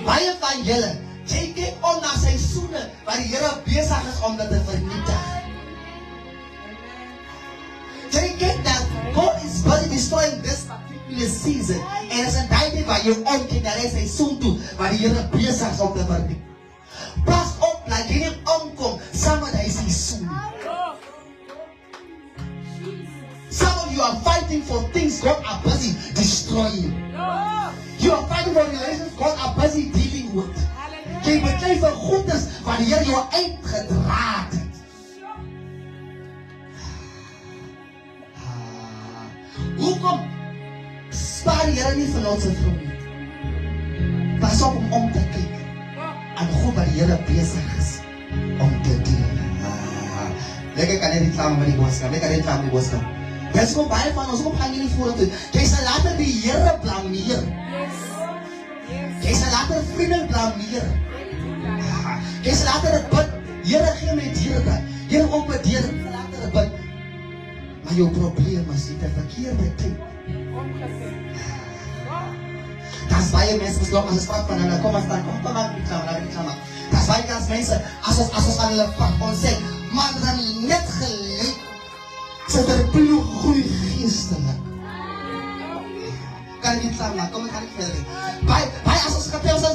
baie van julle, jy kyk om na seisoene waar die Here besig is om dit te vernietig. Jy kyk dat God is busy destroying this particular season. En as 'n tyd waar jy omkyk na die seisoen toe, waar die Here besig is om te vernietig. Pas op, laat jy nie omkom saam met die seisoen. Some of you are fighting for things God are busy destroying. You are fighting for relations God are busy dealing with. Jy beklei vir goedes wat die Here jou uitgedra het. Hoekom spaar die Here nie van ons vrou nie? Pas op om te kyk aan goed wat die Here besig is om te doen. Lekker kan nie reclame met die boodskap. Lekker reclame met die boodskap. Dis kom baie van ons, kom gaan jy nie vorentoe. Jy sal later die Here blameer. Jy sal later vriende blameer. Jy sal later bid, Here gee my diere. Here oop my deur, jy sal later bid. Maar jou probleem is die verkeerde tyd. Daar's baie mense wat nog as spraak van hulle, kom maar reclame. Daar's baie mense as ons aan hulle vat, ons sê, maar dan net gelyk sy verploeg goeie geestelik. Kan ek nie klaar maak, kom ek kan nie verder. Baie as ons kapel